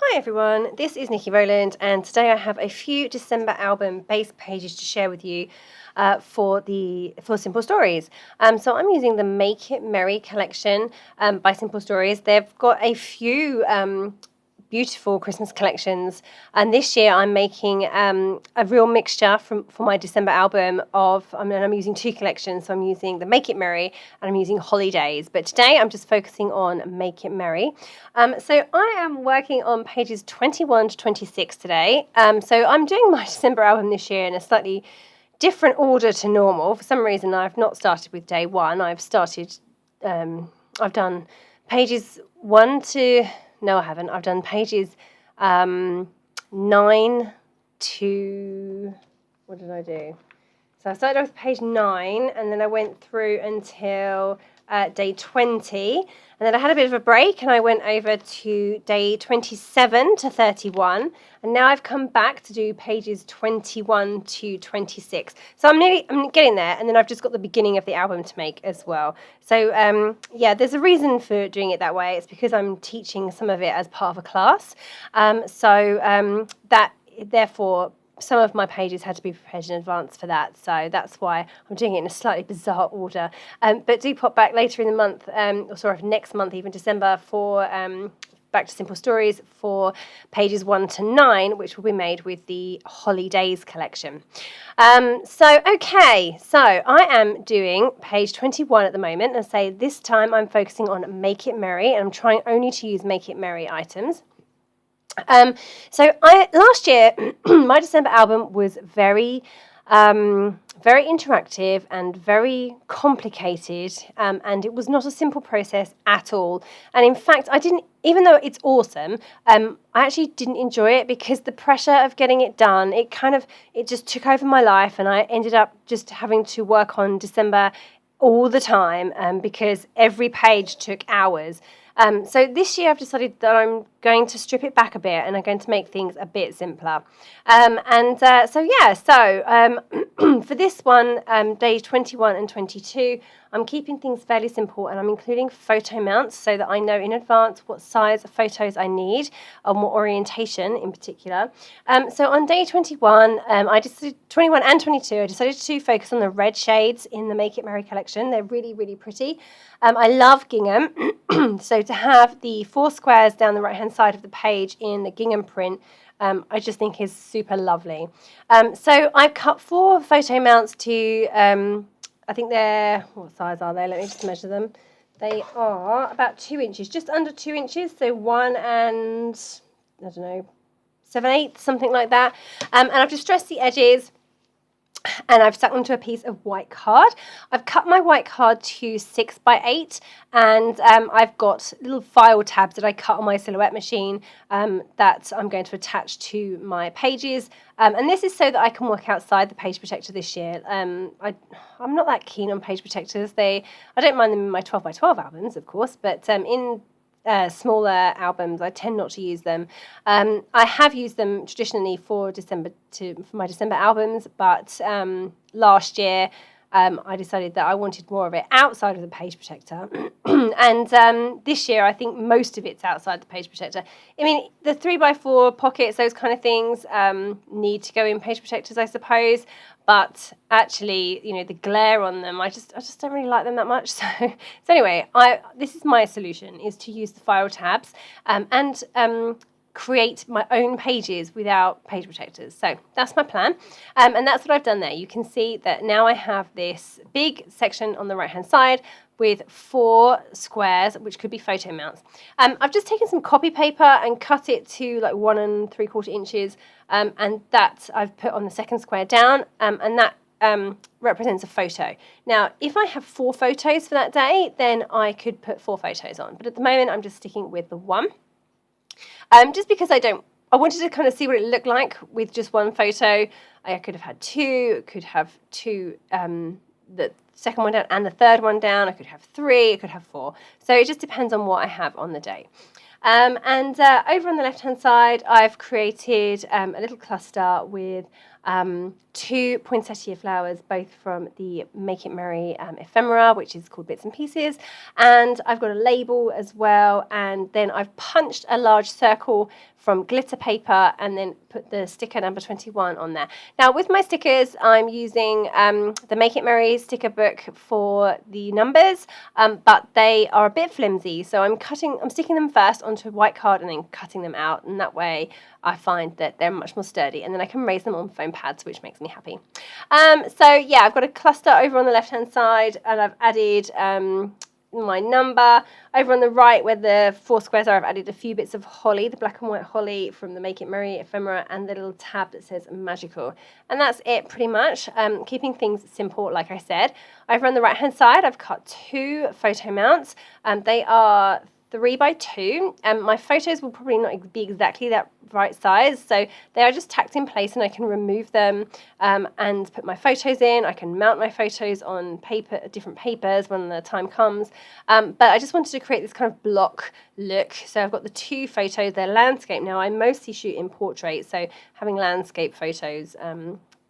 Hi everyone, this is Nikki Rowland, and today I have a few December album base pages to share with you for Simple Stories. So I'm using the Make It Merry collection by Simple Stories. They've got a few beautiful Christmas collections, and this year I'm making a real mixture for my December album I'm using two collections. So I'm using the Make It Merry and I'm using Holidays, but today I'm just focusing on Make It Merry. So I am working on pages 21 to 26 today. So I'm doing my December album this year in a slightly different order to normal. For some reason I've not started with day one. I've done pages 1 to... No, I haven't. I've done pages 9 to... What did I do? So I started off with page 9, and then I went through until day 20. And then I had a bit of a break, and I went over to day 27 to 31. And now I've come back to do pages 21 to 26. So I'm getting there, and then I've just got the beginning of the album to make as well. So yeah, there's a reason for doing it that way. It's because I'm teaching some of it as part of a class. That therefore some of my pages had to be prepared in advance for that, so that's why I'm doing it in a slightly bizarre order. But do pop back later in the month, next month, even December, for Back to Simple Stories for pages 1 to 9, which will be made with the Holidays collection. So I am doing page 21 at the moment, and say this time I'm focusing on Make It Merry, and I'm trying only to use Make It Merry items. Last year, my December album was very interactive and very complicated, and it was not a simple process at all. And in fact, even though it's awesome, I actually didn't enjoy it because the pressure of getting it done, it just took over my life, and I ended up just having to work on December all the time, because every page took hours. So this year I've decided that I'm going to strip it back a bit, and I'm going to make things a bit simpler. For this one, days 21 and 22, I'm keeping things fairly simple, and I'm including photo mounts so that I know in advance what size of photos I need, and what orientation in particular. So on day 21, 21 and 22, I decided to focus on the red shades in the Make It Merry collection. They're really, really pretty. I love gingham, so to have the 4 squares down the right-hand side of the page in the gingham print, I just think is super lovely. So I've cut 4 photo mounts to, I think they're, what size are they? Let me just measure them. They are about 2 inches, just under 2 inches, so 1 and, 7/8, something like that. And I've distressed the edges, and I've stuck them to a piece of white card. I've cut my white card to 6x8, and I've got little file tabs that I cut on my silhouette machine that I'm going to attach to my pages. And this is so that I can work outside the page protector this year. I'm not that keen on page protectors. I don't mind them in my 12x12 albums, of course, but in smaller albums, I tend not to use them. I have used them traditionally for my December albums, but last year I decided that I wanted more of it outside of the page protector. And this year I think most of it's outside the page protector. I mean, the 3x4 pockets, those kind of things, need to go in page protectors, I suppose. But actually, the glare on them, I just don't really like them that much. So anyway, this is my solution, is to use the file tabs and create my own pages without page protectors. So that's my plan, and that's what I've done there. You can see that now I have this big section on the right hand side with 4 squares, which could be photo mounts. I've just taken some copy paper and cut it to like 1 3/4 inches, and that I've put on the second square down, and that represents a photo. Now, if I have 4 photos for that day, then I could put 4 photos on, but at the moment I'm just sticking with the 1. Just because I wanted to kind of see what it looked like with just 1 photo. I could have had 2, could have 2, the second one down and the third one down. I could have 3, I could have 4. So it just depends on what I have on the day. And over on the left-hand side, I've created a little cluster with 2 poinsettia flowers, both from the Make It Merry ephemera, which is called Bits and Pieces, and I've got a label as well, and then I've punched a large circle from glitter paper and then put the sticker number 21 on there. Now with my stickers, I'm using the Make It Merry sticker book for the numbers, but they are a bit flimsy, so I'm sticking them first onto white card and then cutting them out, and that way I find that they're much more sturdy, and then I can raise them on foam pads, which makes me happy. So yeah, I've got a cluster over on the left hand side, and I've added my number. Over on the right where the 4 squares are, I've added a few bits of holly, the black and white holly from the Make It Merry ephemera, and the little tab that says magical. And that's it pretty much, keeping things simple like I said. Over on the right hand side, I've cut 2 photo mounts. They are 3 by 2, and my photos will probably not be exactly that right size, so they are just tacked in place, and I can remove them and put my photos in. I can mount my photos on different papers when the time comes, but I just wanted to create this kind of block look. So I've got the 2 photos, they're landscape. Now I mostly shoot in portrait, so having landscape photos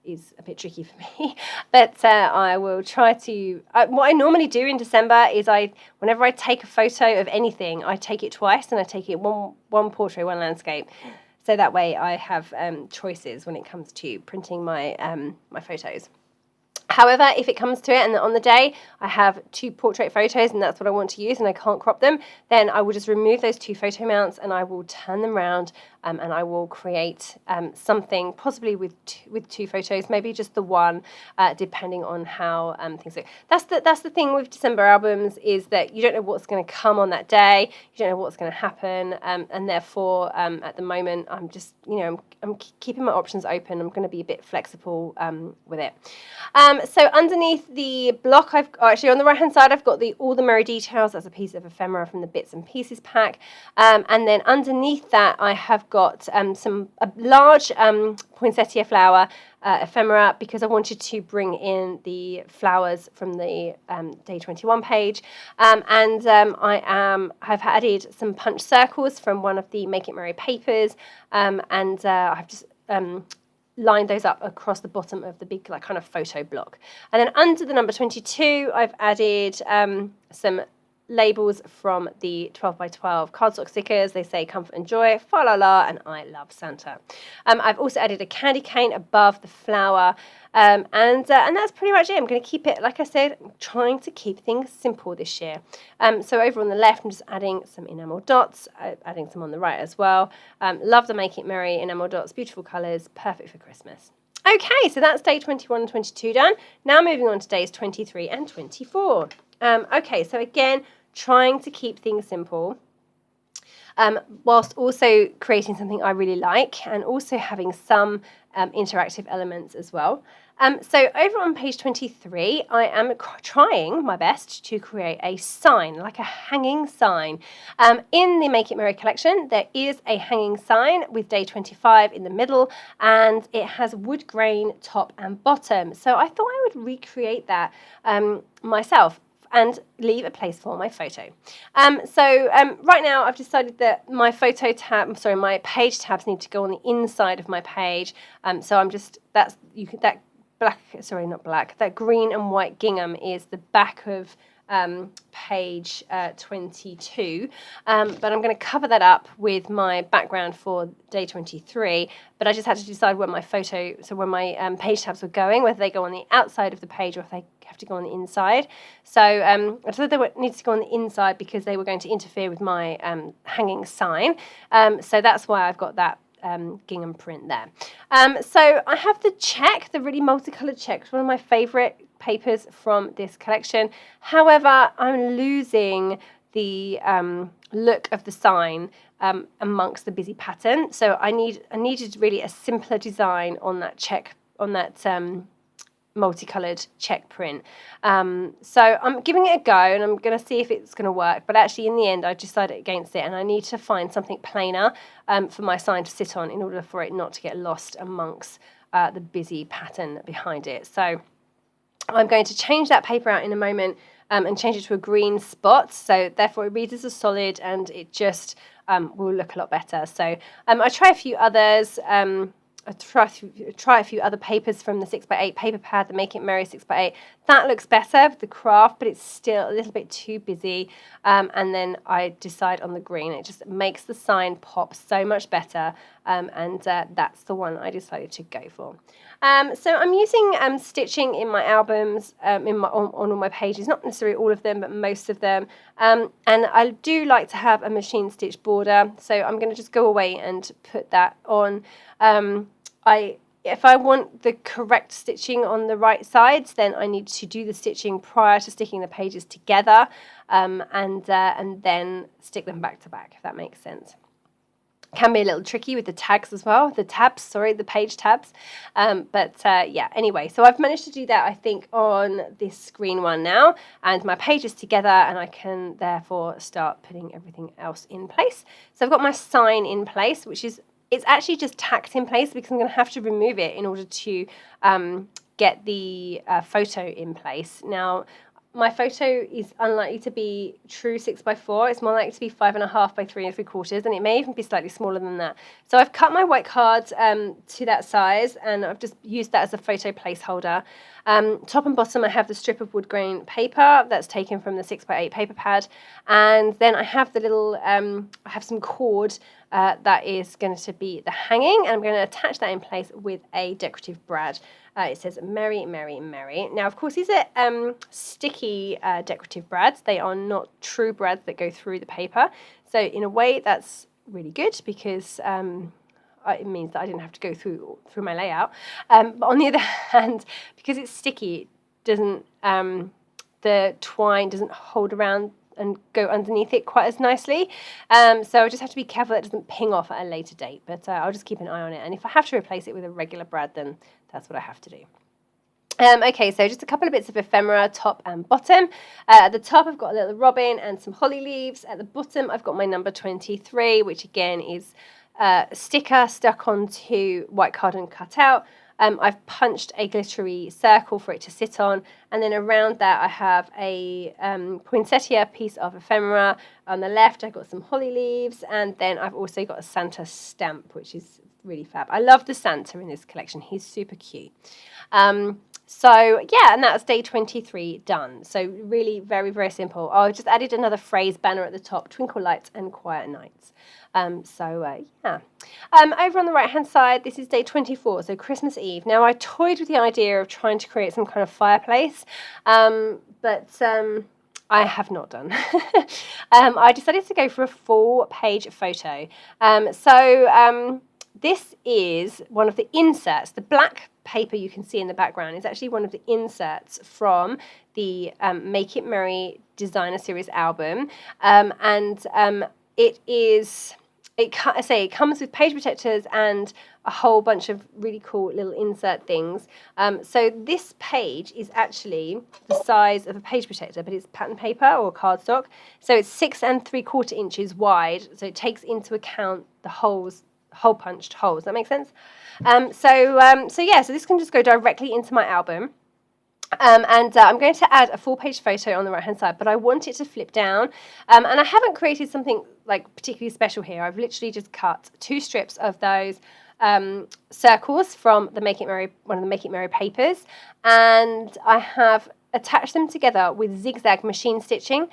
is a bit tricky for me, but I will try to, what I normally do in December is whenever I take a photo of anything, I take it twice, and I take it one portrait, one landscape, so that way I have choices when it comes to printing my my photos. However, if it comes to it and on the day I have 2 portrait photos and that's what I want to use and I can't crop them, then I will just remove those 2 photo mounts and I will turn them around, and I will create something possibly with 2 photos, maybe just the one, depending on how things look. That's the thing with December albums, is that you don't know what's going to come on that day, you don't know what's going to happen, and therefore at the moment I'm just, I'm keeping my options open. I'm going to be a bit flexible with it. So underneath the block, actually on the right hand side, I've got all the merry details. That's a piece of ephemera from the Bits and Pieces pack, and then underneath that I have got a large poinsettia flower ephemera, because I wanted to bring in the flowers from the day 21 page, and I've added some punch circles from one of the Make It Merry papers, and I've just lined those up across the bottom of the big kind of photo block. And then under the number 22, I've added some labels from the 12 by 12 cardstock stickers. They say comfort and joy, fa la la, and I love Santa. I've also added a candy cane above the flower, and that's pretty much it. I'm going to keep it, like I said, I'm trying to keep things simple this year. So over on the left, I'm just adding some enamel dots, adding some on the right as well. Love the Make It Merry enamel dots, beautiful colours, perfect for Christmas. Okay, so that's day 21 and 22 done. Now moving on to days 23 and 24. Okay, so again, trying to keep things simple, whilst also creating something I really like, and also having some interactive elements as well. So over on page 23, I am trying my best to create a sign, like a hanging sign. In the Make It Merry collection, there is a hanging sign with day 25 in the middle, and it has wood grain top and bottom. So I thought I would recreate that myself and leave a place for my photo. Right now I've decided that my my page tabs need to go on the inside of my page. That green and white gingham is the back of page 22, but I'm going to cover that up with my background for day 23, but I just had to decide where my page tabs were going, whether they go on the outside of the page or if they have to go on the inside. So I decided they needed to go on the inside because they were going to interfere with my hanging sign, so that's why I've got that gingham print there. So I have the really multicolored check, one of my favourite papers from this collection. However, I'm losing the look of the sign amongst the busy pattern. So I needed really a simpler design on that multicolored check print. So I'm giving it a go and I'm going to see if it's going to work, but actually in the end I decided against it, and I need to find something plainer for my sign to sit on in order for it not to get lost amongst the busy pattern behind it. So I'm going to change that paper out in a moment and change it to a green spot, so therefore it reads as a solid and it just will look a lot better. So I try a few others. try a few other papers from the 6x8 paper pad, the Make It Merry 6x8. That looks better with the craft, but it's still a little bit too busy. And then I decide on the green. It just makes the sign pop so much better. And that's the one I decided to go for. So I'm using stitching in my albums, on all my pages, not necessarily all of them, but most of them. And I do like to have a machine stitch border, so I'm going to just go away and put that on. If I want the correct stitching on the right sides, then I need to do the stitching prior to sticking the pages together, and then stick them back to back, if that makes sense. Can be a little tricky with the tags as well, the page tabs. Yeah, anyway, so I've managed to do that, I think, on this green one now, and my page is together, and I can therefore start putting everything else in place. So I've got my sign in place, it's actually just tacked in place because I'm going to have to remove it in order to get the photo in place. Now, my photo is unlikely to be true 6x4. It's more likely to be 5.5 by 3 3/4, and it may even be slightly smaller than that. So I've cut my white card to that size, and I've just used that as a photo placeholder. Top and bottom, I have the strip of wood grain paper that's taken from the 6x8 paper pad, and then I have the little, I have some cord that is going to be the hanging, and I'm going to attach that in place with a decorative brad. It says Merry, Merry, Merry. Now, of course, these are sticky decorative brads. They are not true brads that go through the paper. So in a way, that's really good because it means that I didn't have to go through my layout. But on the other hand, because it's sticky, it doesn't the twine doesn't hold around and go underneath it quite as nicely. So I just have to be careful that it doesn't ping off at a later date. But I'll just keep an eye on it. And if I have to replace it with a regular brad, then that's what I have to do. Okay, so just a couple of bits of ephemera, top and bottom. At the top, I've got a little robin and some holly leaves. At the bottom, I've got my number 23, which again is a sticker stuck onto white card and cut out. I've punched a glittery circle for it to sit on, and then around that I have a poinsettia piece of ephemera. On the left I've got some holly leaves, and then I've also got a Santa stamp, which is really fab. I love the Santa in this collection. He's super cute. So yeah, and that's day 23 done. So really very, very simple. I just added another phrase banner at the top, twinkle lights and quiet nights. Yeah. Over on the right hand side, this is day 24, so Christmas Eve. Now I toyed with the idea of trying to create some kind of fireplace, but I have not done. I decided to go for a full page photo. This is one of the inserts. The black paper you can see in the background is actually one of the inserts from the Make It Merry Designer Series album. It comes with page protectors and a whole bunch of really cool little insert things. So this page is actually the size of a page protector, but it's pattern paper or cardstock. So it's 6 3/4 inches wide. So it takes into account the hole punched holes. That makes sense? So this can just go directly into my album. I'm going to add a full page photo on the right hand side, but I want it to flip down. And I haven't created something like particularly special here. I've literally just cut 2 strips of those circles from one of the Make It Merry papers, and I have attached them together with zigzag machine stitching.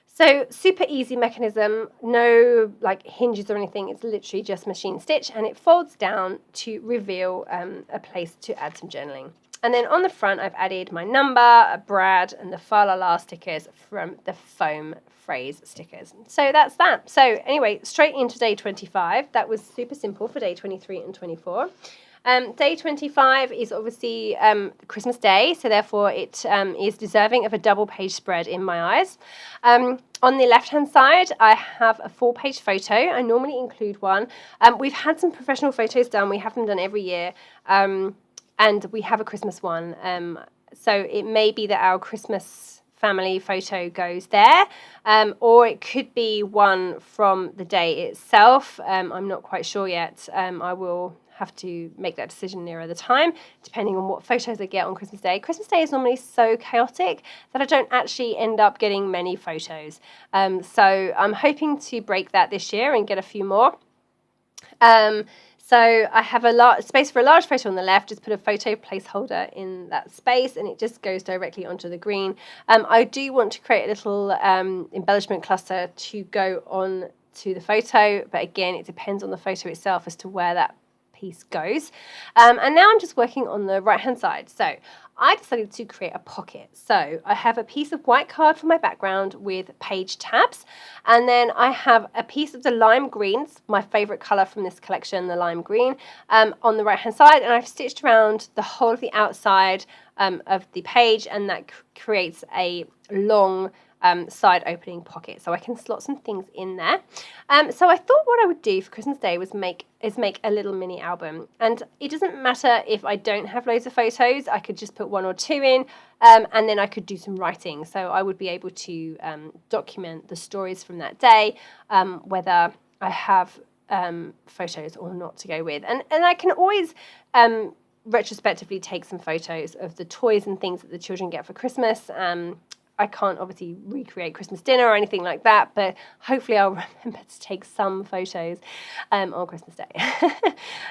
So super easy mechanism, no like hinges or anything. It's literally just machine stitch, and it folds down to reveal a place to add some journaling. And then on the front, I've added my number, a brad, and the fa la la stickers from the foam phrase stickers. So that's that. So anyway, straight into day 25. That was super simple for day 23 and 24. Day 25 is obviously Christmas Day, so therefore it is deserving of a double page spread in my eyes. On the left-hand side, I have a full page photo. I normally include one. We've had some professional photos done. We have them done every year. And we have a Christmas one. So it may be that our Christmas family photo goes there, or it could be one from the day itself. I'm not quite sure yet. I will have to make that decision nearer the time, depending on what photos I get on Christmas Day. Christmas Day is normally so chaotic that I don't actually end up getting many photos. So I'm hoping to break that this year and get a few more. So I have a space for a large photo on the left, just put a photo placeholder in that space and it just goes directly onto the green. I do want to create a little embellishment cluster to go on to the photo, but again, it depends on the photo itself as to where that piece goes. And now I'm just working on the right hand side. So I decided to create a pocket. So I have a piece of white card for my background with page tabs, and then I have a piece of the lime greens, my favorite color from this collection, the lime green, on the right hand side, and I've stitched around the whole of the outside of the page, and that creates a long side opening pocket, so I can slot some things in there. So I thought what I would do for Christmas Day was make a little mini album, and it doesn't matter if I don't have loads of photos. I could just put 1 or 2 in, and then I could do some writing, so I would be able to document the stories from that day, whether I have photos or not to go with, and I can always retrospectively take some photos of the toys and things that the children get for Christmas. I can't obviously recreate Christmas dinner or anything like that, but hopefully I'll remember to take some photos on Christmas Day.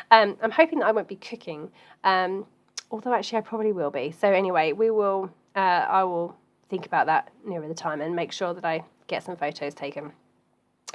I'm hoping that I won't be cooking, although actually I probably will be. So anyway, I will think about that nearer the time and make sure that I get some photos taken.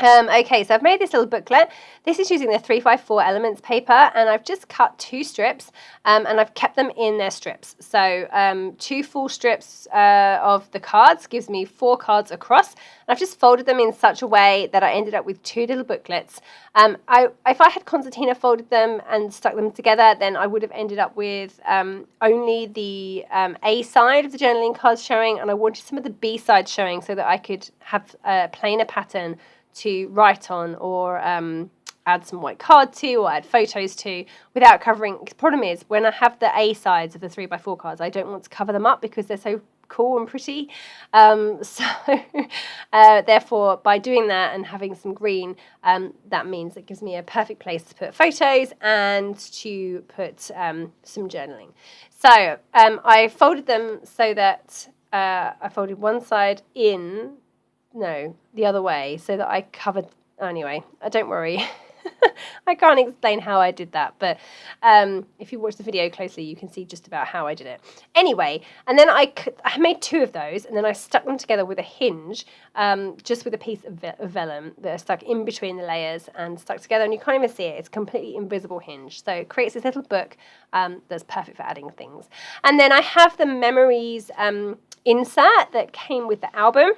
Okay, so I've made this little booklet. This is using the 3x4 elements paper, and I've just cut 2 strips, and I've kept them in their strips. So 2 full strips of the cards gives me 4 cards across. And I've just folded them in such a way that I ended up with 2 little booklets. If I had concertina folded them and stuck them together, then I would have ended up with only the A side of the journaling cards showing, and I wanted some of the B side showing so that I could have a plainer pattern to write on, or add some white card to, or add photos to, without covering. The problem is, when I have the A sides of the 3x4 cards, I don't want to cover them up because they're so cool and pretty. Therefore, by doing that and having some green, that means it gives me a perfect place to put photos and to put some journaling. So I folded them so that I folded one side in, no, the other way, so that I covered, anyway, don't worry. I can't explain how I did that, but if you watch the video closely, you can see just about how I did it. Anyway, and then I made 2 of those, and then I stuck them together with a hinge, just with a piece of vellum that are stuck in between the layers and stuck together, and you can't even see it. It's a completely invisible hinge, so it creates this little book that's perfect for adding things. And then I have the memories insert that came with the album.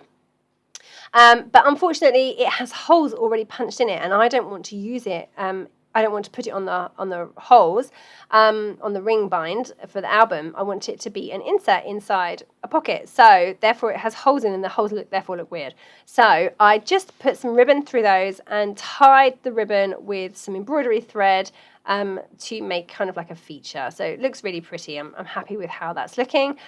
But unfortunately, it has holes already punched in it, and I don't want to use it. I don't want to put it on the holes, on the ring bind for the album. I want it to be an insert inside a pocket. So therefore, it has holes in, and the holes therefore look weird. So I just put some ribbon through those and tied the ribbon with some embroidery thread to make kind of like a feature. So it looks really pretty. I'm happy with how that's looking,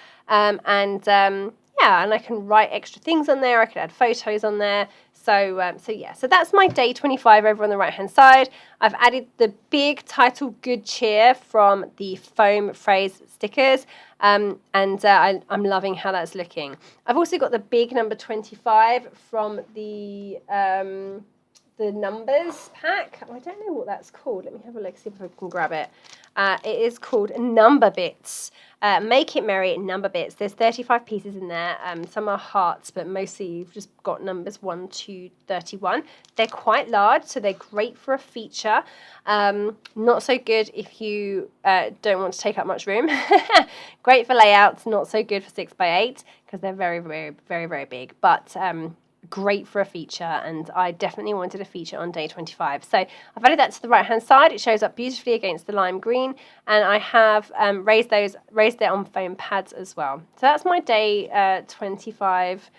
yeah, and I can write extra things on there. I could add photos on there. So yeah, so that's my day 25 over on the right-hand side. I've added the big title Good Cheer from the foam phrase stickers, and I'm loving how that's looking. I've also got the big number 25 from the numbers pack. I don't know what that's called. Let me have a look, see if I can grab it. It is called Number Bits. Make It Merry Number Bits. There's 35 pieces in there. Some are hearts, but mostly you've just got numbers 1 to 31. They're quite large, so they're great for a feature. Not so good if you don't want to take up much room. Great for layouts, not so good for 6x8 because they're very, very, very, very big. But great for a feature, and I definitely wanted a feature on day 25. So I've added that to the right hand side. It shows up beautifully against the lime green, and I have raised it on foam pads as well. So that's my day 25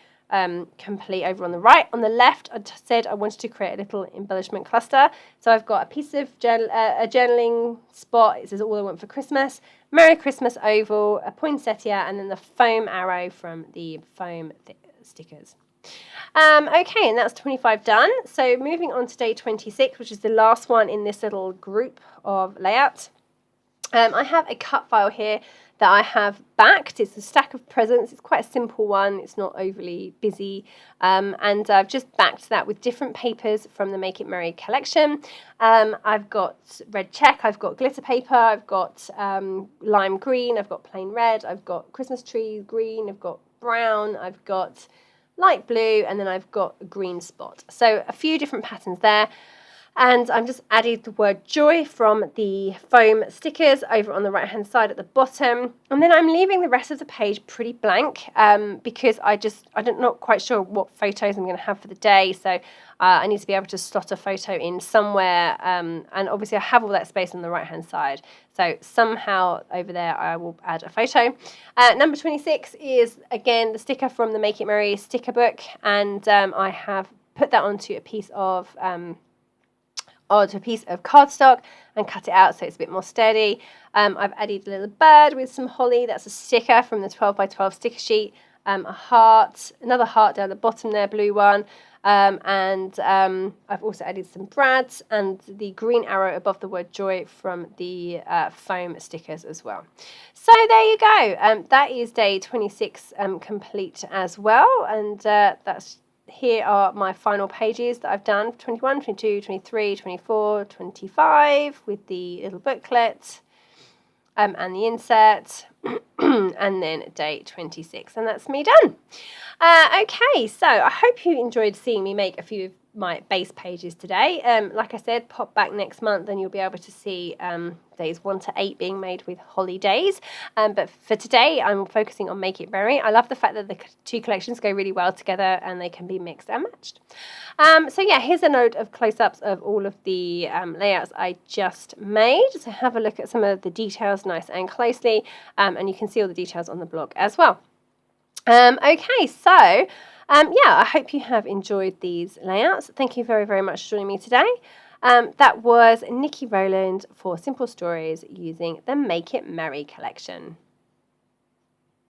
complete over on the right. On the left, I said I wanted to create a little embellishment cluster. So I've got a piece of a journaling spot. It says all I want for Christmas, Merry Christmas oval, a poinsettia, and then the foam arrow from the foam stickers. Okay, and that's 25 done. So moving on to day 26, which is the last one in this little group of layouts. I have a cut file here that I have backed. It's a stack of presents. It's quite a simple one. It's not overly busy. And I've just backed that with different papers from the Make It Merry collection. I've got red check, I've got glitter paper, I've got lime green, I've got plain red, I've got Christmas tree green, I've got brown, I've got light blue, and then I've got a green spot. So a few different patterns there. And I'm just added the word joy from the foam stickers over on the right hand side at the bottom. And then I'm leaving the rest of the page pretty blank because I'm not quite sure what photos I'm going to have for the day. So I need to be able to slot a photo in somewhere. And obviously I have all that space on the right hand side. So somehow over there I will add a photo. Number 26 is again the sticker from the Make It Merry sticker book. And I have put that onto a piece of cardstock and cut it out so it's a bit more sturdy. I've added a little bird with some holly. That's a sticker from the 12 by 12 sticker sheet. A heart, another heart down the bottom there, blue one. And I've also added some brads and the green arrow above the word joy from the foam stickers as well. So there you go. That is day 26 complete as well. And here are my final pages that I've done, 21, 22, 23, 24, 25, with the little booklet and the insert, and then day 26, and that's me done. Okay, so I hope you enjoyed seeing me make a few of my base pages today. Like I said, pop back next month and you'll be able to see days 1 to 8 being made with holidays. But for today, I'm focusing on Make It Merry. I love the fact that the two collections go really well together and they can be mixed and matched. So yeah, here's a note of close-ups of all of the layouts I just made. So have a look at some of the details nice and closely, and you can see all the details on the blog as well. Okay, so yeah, I hope you have enjoyed these layouts. Thank you very, very much for joining me today. That was Nikki Rowland for Simple Stories using the Make It Merry collection.